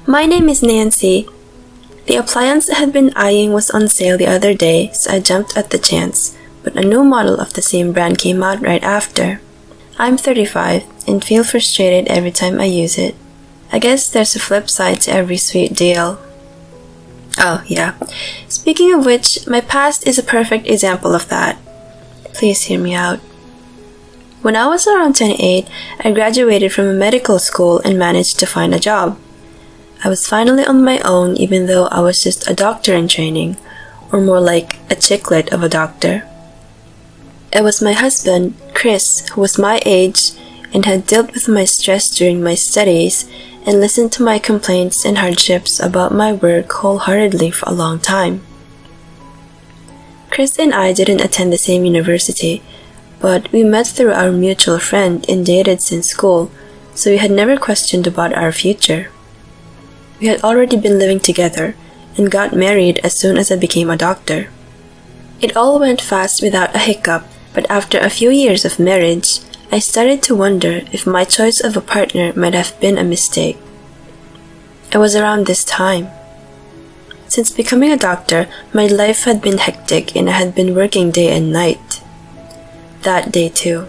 My name is Nancy. The appliance I had been eyeing was on sale the other day, so I jumped at the chance, but a new model of the same brand came out right after. I'm 35 and feel frustrated every time I use it. I guess there's a flip side to every sweet deal. Oh, yeah. Speaking of which, my past is a perfect example of that. Please hear me out. When I was around 28, I graduated from a medical school and managed to find a job. I was finally on my own even though I was just a doctor in training, or more like a chicklet of a doctor. It was my husband, Chris, who was my age and had dealt with my stress during my studies and listened to my complaints and hardships about my work wholeheartedly for a long time. Chris and I didn't attend the same university, but we met through our mutual friend and dated since school, so we had never questioned about our future. We had already been living together and got married as soon as I became a doctor. It all went fast without a hiccup, but after a few years of marriage, I started to wonder if my choice of a partner might have been a mistake. It was around this time. Since becoming a doctor, my life had been hectic and I had been working day and night. That day too,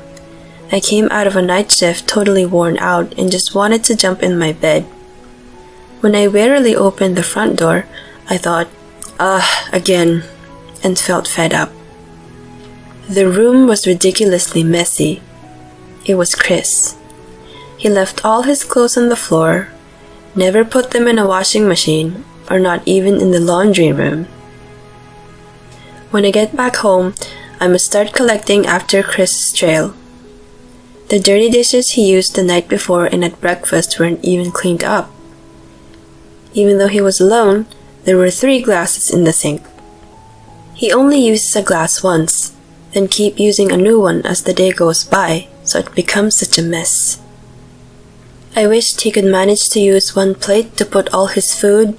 I came out of a night shift totally worn out and just wanted to jump in my bed. When I wearily opened the front door, I thought, again, and felt fed up. The room was ridiculously messy. It was Chris. He left all his clothes on the floor, never put them in a washing machine, or not even in the laundry room. When I get back home, I must start collecting after Chris's trail. The dirty dishes he used the night before and at breakfast weren't even cleaned up. Even though he was alone, there were 3 glasses in the sink. He only uses a glass once, then keep using a new one as the day goes by, so it becomes such a mess. I wished he could manage to use one plate to put all his food.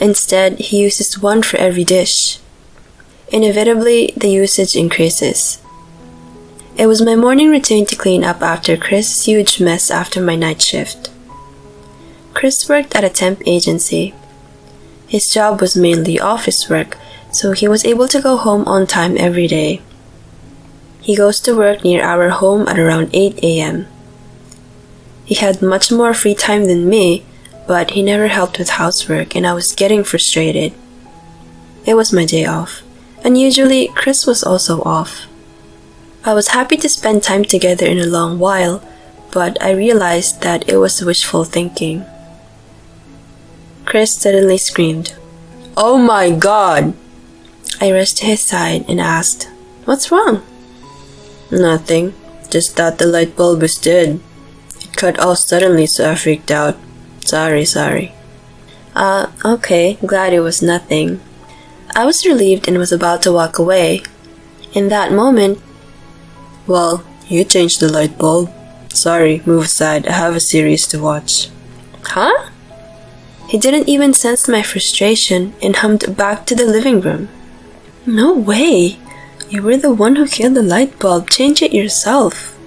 Instead, he uses one for every dish. Inevitably, the usage increases. It was my morning routine to clean up after Chris' huge mess after my night shift. Chris worked at a temp agency. His job was mainly office work, so he was able to go home on time every day. He goes to work near our home at around 8 a.m. He had much more free time than me, but he never helped with housework and I was getting frustrated. It was my day off, and usually Chris was also off. I was happy to spend time together in a long while, but I realized that it was wishful thinking. Chris suddenly screamed, "Oh my God!" I rushed to his side and asked, "What's wrong?" "Nothing, just thought the light bulb was dead. It cut off suddenly so I freaked out. Sorry. Okay, glad it was nothing." I was relieved and was about to walk away. In that moment, "Well, you changed the light bulb. Sorry, move aside, I have a series to watch." "Huh?" He didn't even sense my frustration and hummed back to the living room. "No way! You were the one who killed the light bulb. Change it yourself."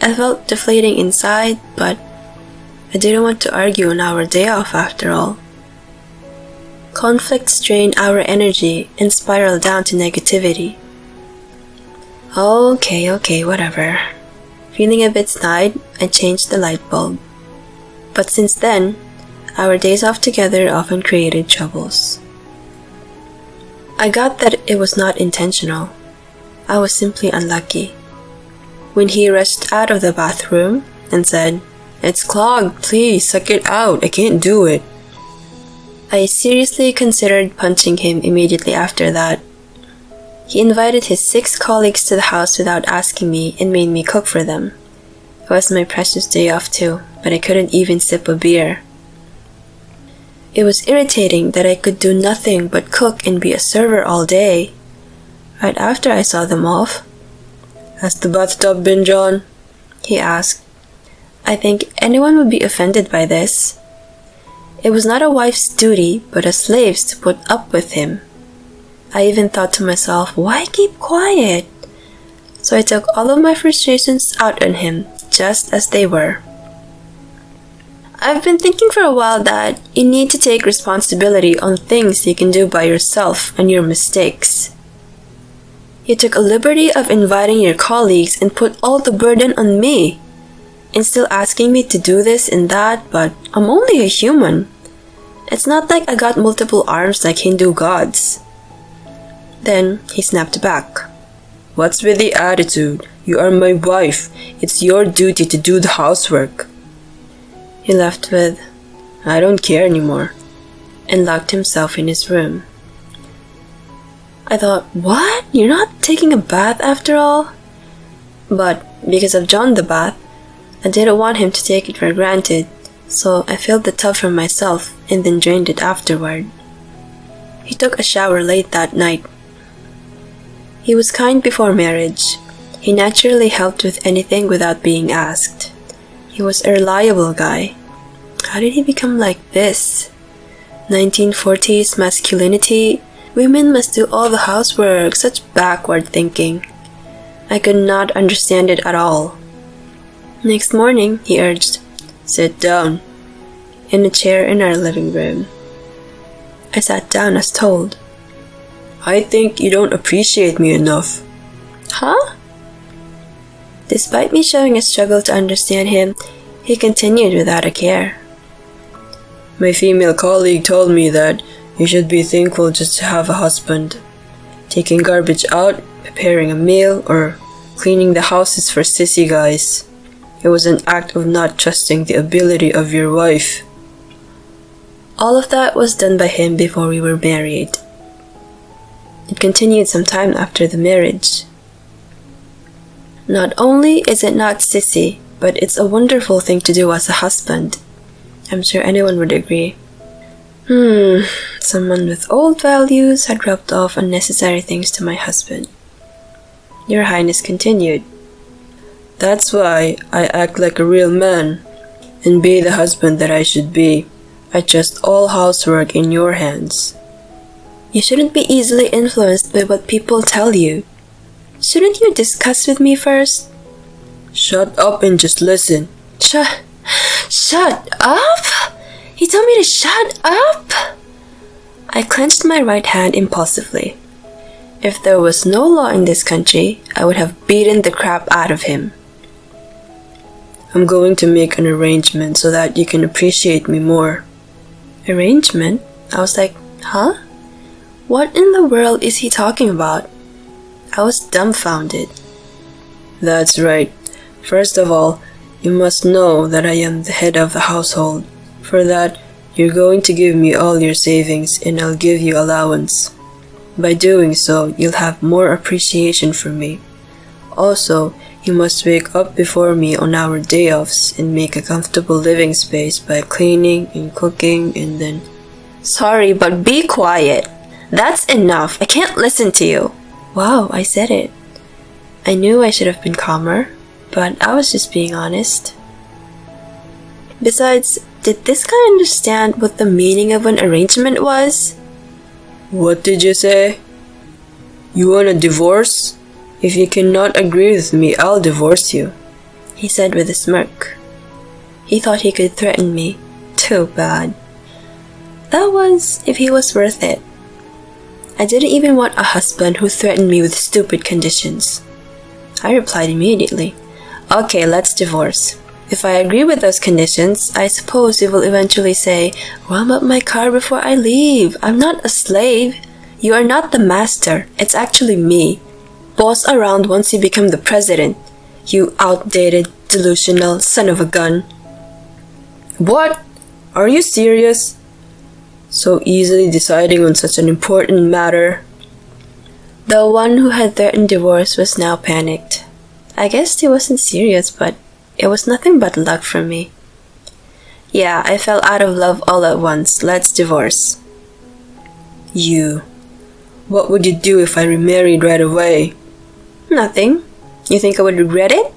I felt deflating inside, but I didn't want to argue on our day off after all. Conflicts drain our energy and spiral down to negativity. Okay, whatever. Feeling a bit snide, I changed the light bulb. But since then, our days off together often created troubles. I got that it was not intentional. I was simply unlucky. When he rushed out of the bathroom and said, "It's clogged, please suck it out, I can't do it," I seriously considered punching him immediately after that. He invited his 6 colleagues to the house without asking me and made me cook for them. It was my precious day off too, but I couldn't even sip a beer. It was irritating that I could do nothing but cook and be a server all day. Right after I saw them off, "Has the bathtub been drawn?" he asked. I think anyone would be offended by this. It was not a wife's duty, but a slave's to put up with him. I even thought to myself, why keep quiet? So I took all of my frustrations out on him, just as they were. I've been thinking for a while that you need to take responsibility on things you can do by yourself and your mistakes. You took a liberty of inviting your colleagues and put all the burden on me, and still asking me to do this and that, but I'm only a human. It's not like I got multiple arms like Hindu gods. Then he snapped back. What's with the attitude? You are my wife. It's your duty to do the housework. He left with, I don't care anymore, and locked himself in his room. I thought, what? You're not taking a bath after all? But because I've drawn the bath, I didn't want him to take it for granted, so I filled the tub for myself and then drained it afterward. He took a shower late that night. He was kind before marriage. He naturally helped with anything without being asked. He was a reliable guy. How did he become like this? 1940s masculinity. Women must do all the housework. Such backward thinking. I could not understand it at all. Next morning, he urged, sit down, in a chair in our living room. I sat down as told. I think you don't appreciate me enough. Huh? Despite me showing a struggle to understand him, he continued without a care. My female colleague told me that you should be thankful just to have a husband. Taking garbage out, preparing a meal, or cleaning the house is for sissy guys. It was an act of not trusting the ability of your wife. All of that was done by him before we were married. It continued some time after the marriage. Not only is it not sissy, but it's a wonderful thing to do as a husband. I'm sure anyone would agree. Someone with old values had rubbed off unnecessary things to my husband. Your Highness continued. That's why I act like a real man and be the husband that I should be. I trust all housework in your hands. You shouldn't be easily influenced by what people tell you. Shouldn't you discuss with me first? Shut up and just listen. Shut up? He told me to shut up? I clenched my right hand impulsively. If there was no law in this country, I would have beaten the crap out of him. I'm going to make an arrangement so that you can appreciate me more. Arrangement? I was like, huh? What in the world is he talking about? I was dumbfounded. That's right. First of all, you must know that I am the head of the household. For that, you're going to give me all your savings and I'll give you allowance. By doing so, you'll have more appreciation for me. Also, you must wake up before me on our day offs and make a comfortable living space by cleaning and cooking and then... Sorry, but be quiet. That's enough. I can't listen to you. Wow, I said it. I knew I should have been calmer, but I was just being honest. Besides, did this guy understand what the meaning of an arrangement was? What did you say? You want a divorce? If you cannot agree with me, I'll divorce you, he said with a smirk. He thought he could threaten me. Too bad. That was if he was worth it. I didn't even want a husband who threatened me with stupid conditions. I replied immediately, okay, let's divorce. If I agree with those conditions, I suppose you will eventually say, warm up my car before I leave. I'm not a slave. You are not the master. It's actually me. Boss around once you become the president. You outdated, delusional son of a gun. What? Are you serious? So easily deciding on such an important matter? The one who had threatened divorce was now panicked. I guessed he wasn't serious, but it was nothing but luck for me. Yeah, I fell out of love all at once. Let's divorce. You. What would you do if I remarried right away? Nothing. You think I would regret it?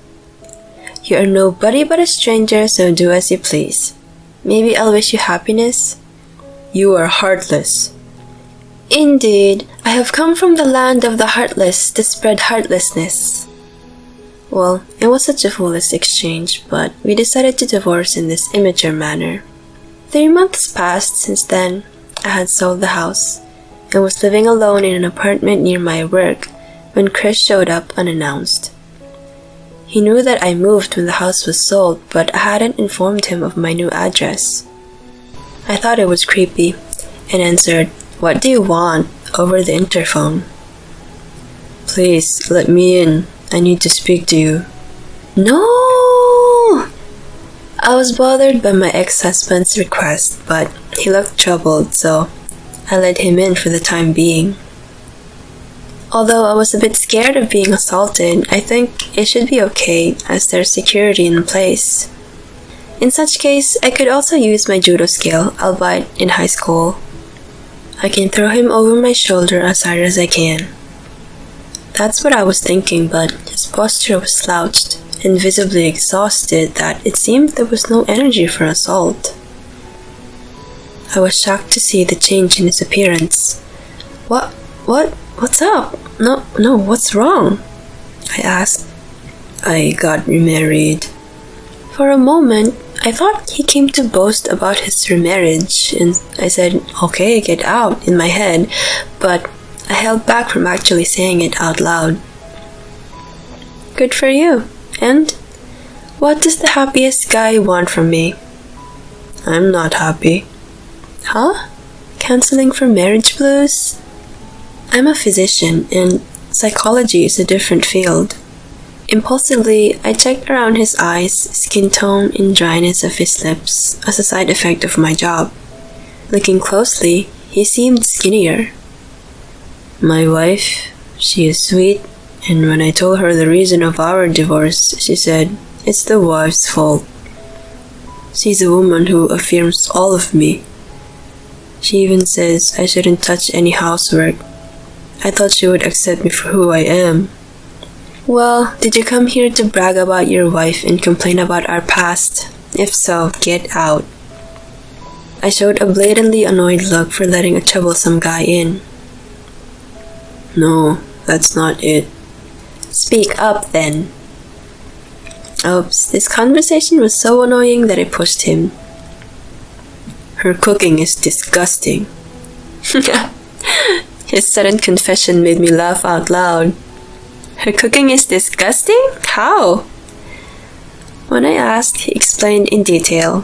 You are nobody but a stranger, so do as you please. Maybe I'll wish you happiness. You are heartless. Indeed, I have come from the land of the heartless to spread heartlessness. Well, it was such a foolish exchange, but we decided to divorce in this immature manner. 3 months passed since then. I had sold the house and was living alone in an apartment near my work when Chris showed up unannounced. He knew that I moved when the house was sold, but I hadn't informed him of my new address. I thought it was creepy and answered, "What do you want?" over the interphone. "Please, let me in. I need to speak to you." No! I was bothered by my ex-husband's request, but he looked troubled, so I let him in for the time being. Although I was a bit scared of being assaulted, I think it should be okay as there's security in place. In such case, I could also use my judo skill, albeit in high school. I can throw him over my shoulder as hard as I can. That's what I was thinking, but his posture was slouched and visibly exhausted that it seemed there was no energy for assault. I was shocked to see the change in his appearance. What's up? No, what's wrong?" I asked. "I got remarried." For a moment, I thought he came to boast about his remarriage, and I said, "Okay, get out," in my head, but I held back from actually saying it out loud. "Good for you. And what does the happiest guy want from me?" "I'm not happy." "Huh? Counseling for marriage blues?" I'm a physician, and psychology is a different field. Impulsively, I checked around his eyes, skin tone, and dryness of his lips as a side effect of my job. Looking closely, he seemed skinnier. "My wife, she is sweet, and when I told her the reason of our divorce, she said, it's the wife's fault. She's a woman who affirms all of me. She even says I shouldn't touch any housework. I thought she would accept me for who I am." "Well, did you come here to brag about your wife and complain about our past? If so, get out." I showed a blatantly annoyed look for letting a troublesome guy in. "No, that's not it." "Speak up, then." Oops, this conversation was so annoying that I pushed him. "Her cooking is disgusting." His sudden confession made me laugh out loud. "Her cooking is disgusting? How?" When I asked, he explained in detail.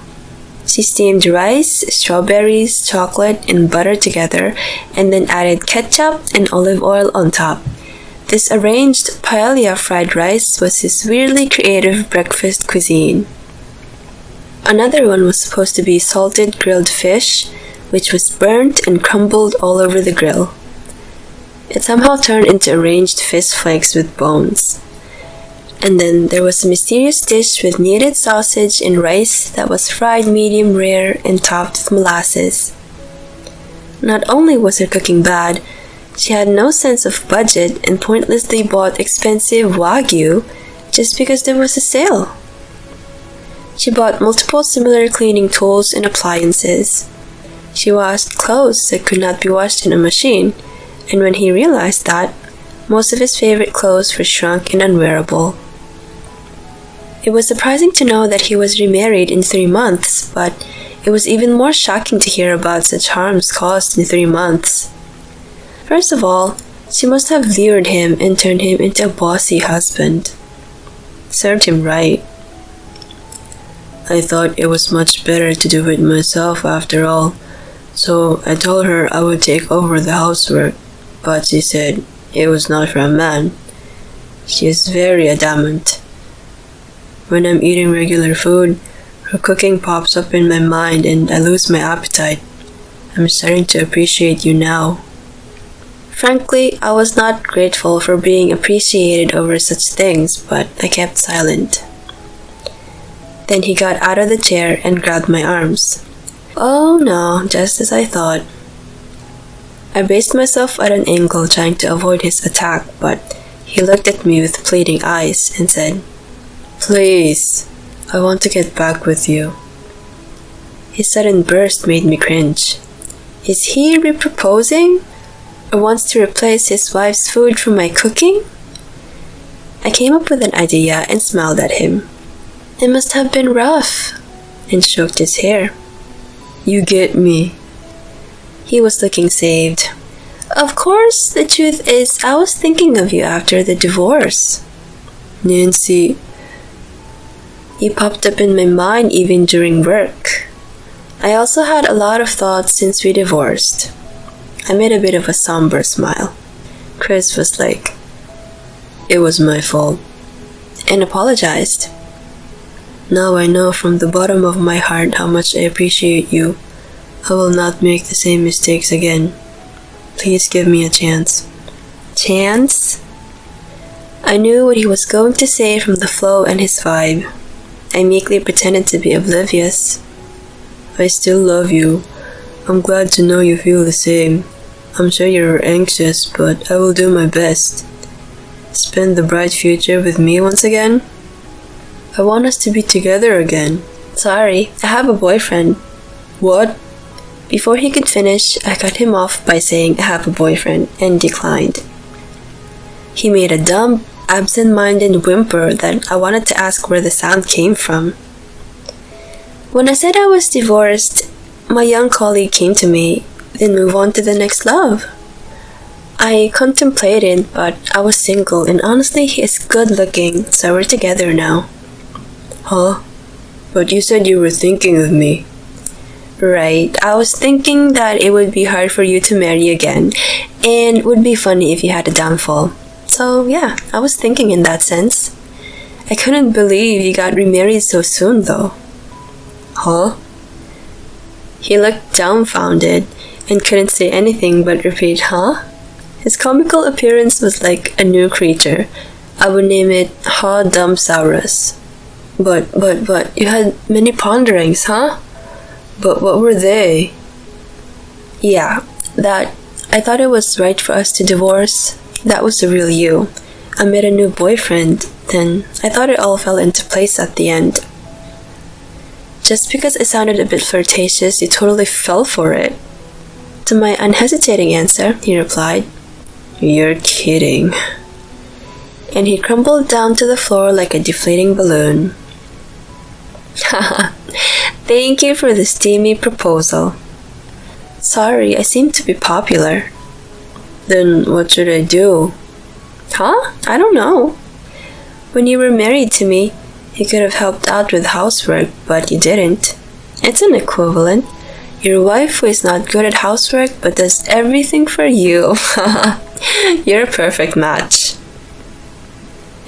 She steamed rice, strawberries, chocolate, and butter together, and then added ketchup and olive oil on top. This arranged paella fried rice was his weirdly creative breakfast cuisine. Another one was supposed to be salted grilled fish, which was burnt and crumbled all over the grill. It somehow turned into arranged fish flakes with bones. And then there was a mysterious dish with kneaded sausage and rice that was fried medium rare and topped with molasses. Not only was her cooking bad, she had no sense of budget and pointlessly bought expensive Wagyu just because there was a sale. She bought multiple similar cleaning tools and appliances. She washed clothes that could not be washed in a machine, and when he realized that, most of his favorite clothes were shrunk and unwearable. It was surprising to know that he was remarried in 3 months, but it was even more shocking to hear about such harms caused in 3 months. First of all, she must have lured him and turned him into a bossy husband. Served him right. I thought it was much better to do it myself after all, so I told her I would take over the housework, but she said it was not for a man. She is very adamant. When I'm eating regular food, her cooking pops up in my mind and I lose my appetite. I'm starting to appreciate you now. Frankly, I was not grateful for being appreciated over such things, but I kept silent. Then he got out of the chair and grabbed my arms. Oh no, just as I thought. I braced myself at an angle trying to avoid his attack, but he looked at me with pleading eyes and said, "Please, I want to get back with you." His sudden burst made me cringe. Is he re-proposing? Or wants to replace his wife's food for my cooking? I came up with an idea and smiled at him. It must have been rough, and stroked his hair. You get me. He was looking saved. Of course, the truth is I was thinking of you after the divorce. Nancy. You popped up in my mind even during work. I also had a lot of thoughts since we divorced. I made a bit of a somber smile. Chris was like, it was my fault, and apologized. Now I know from the bottom of my heart how much I appreciate you. I will not make the same mistakes again. Please give me a chance. Chance? I knew what he was going to say from the flow and his vibe. I meekly pretended to be oblivious. I still love you. I'm glad to know you feel the same. I'm sure you're anxious, but I will do my best. Spend the bright future with me once again? I want us to be together again. Sorry, I have a boyfriend. What? Before he could finish, I cut him off by saying I have a boyfriend and declined. He made a dumb, absent-minded whimper that I wanted to ask where the sound came from. When I said I was divorced, my young colleague came to me, then moved on to the next love. I contemplated, but I was single, and honestly, he is good looking, so we're together now. Huh? But you said you were thinking of me. Right, I was thinking that it would be hard for you to marry again, and would be funny if you had a downfall. So yeah, I was thinking in that sense. I couldn't believe you got remarried so soon though. Huh? He looked dumbfounded and couldn't say anything but repeat, huh? His comical appearance was like a new creature. I would name it Ha Dumbsaurus. But, you had many ponderings, huh? But what were they? Yeah, that I thought it was right for us to divorce. That was the real you. I met a new boyfriend, then I thought it all fell into place at the end. Just because it sounded a bit flirtatious, you totally fell for it. To my unhesitating answer, he replied, You're kidding. And he crumbled down to the floor like a deflating balloon. Haha, thank you for the steamy proposal. Sorry, I seem to be popular. Then what should I do? Huh? I don't know. When you were married to me, you could have helped out with housework, but you didn't. It's an equivalent. Your wife who is not good at housework but does everything for you. You're a perfect match.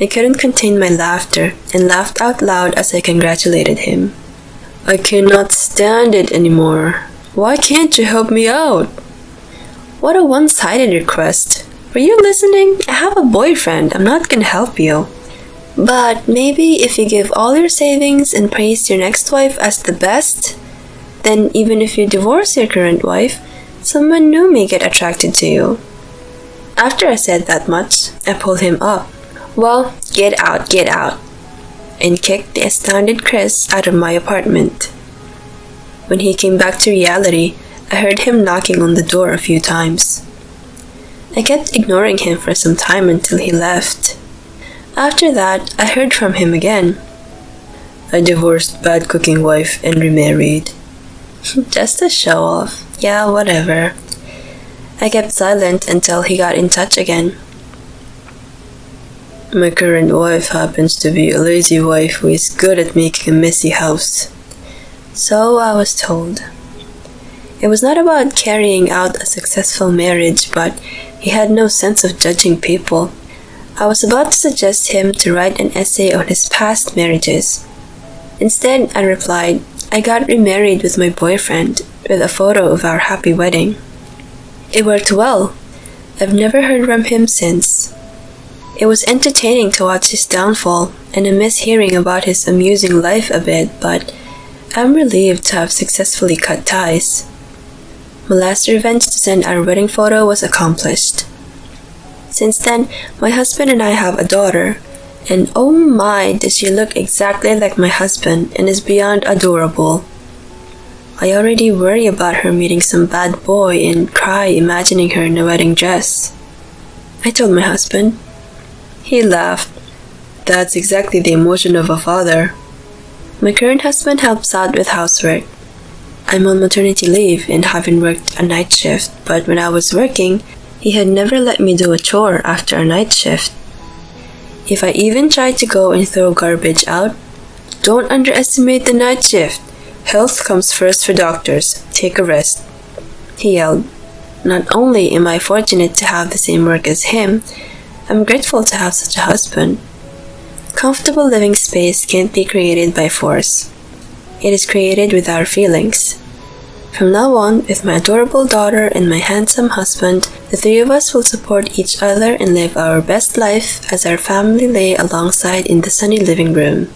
I couldn't contain my laughter and laughed out loud as I congratulated him. I cannot stand it anymore. Why can't you help me out? What a one-sided request. Were you listening? I have a boyfriend. I'm not gonna help you. But maybe if you give all your savings and praise your next wife as the best, then even if you divorce your current wife, someone new may get attracted to you. After I said that much, I pulled him up. Well, get out, and kicked the astounded Chris out of my apartment. When he came back to reality, I heard him knocking on the door a few times. I kept ignoring him for some time until he left. After that, I heard from him again. I divorced bad cooking wife and remarried. Just a show off. Yeah, whatever. I kept silent until he got in touch again. My current wife happens to be a lazy wife who is good at making a messy house. So I was told. It was not about carrying out a successful marriage, but he had no sense of judging people. I was about to suggest him to write an essay on his past marriages. Instead, I replied, I got remarried with my boyfriend, with a photo of our happy wedding. It worked well. I've never heard from him since. It was entertaining to watch his downfall, and I miss hearing about his amusing life a bit, but I'm relieved to have successfully cut ties. My last revenge to send our wedding photo was accomplished. Since then, my husband and I have a daughter, and oh my, does she look exactly like my husband and is beyond adorable. I already worry about her meeting some bad boy and cry imagining her in a wedding dress. I told my husband. He laughed. That's exactly the emotion of a father. My current husband helps out with housework. I'm on maternity leave and haven't worked a night shift, but when I was working, he had never let me do a chore after a night shift. If I even tried to go and throw garbage out, "Don't underestimate the night shift. Health comes first for doctors. Take a rest," he yelled. Not only am I fortunate to have the same work as him, I'm grateful to have such a husband. Comfortable living space can't be created by force. It is created with our feelings. From now on, with my adorable daughter and my handsome husband, the three of us will support each other and live our best life as our family lay alongside in the sunny living room.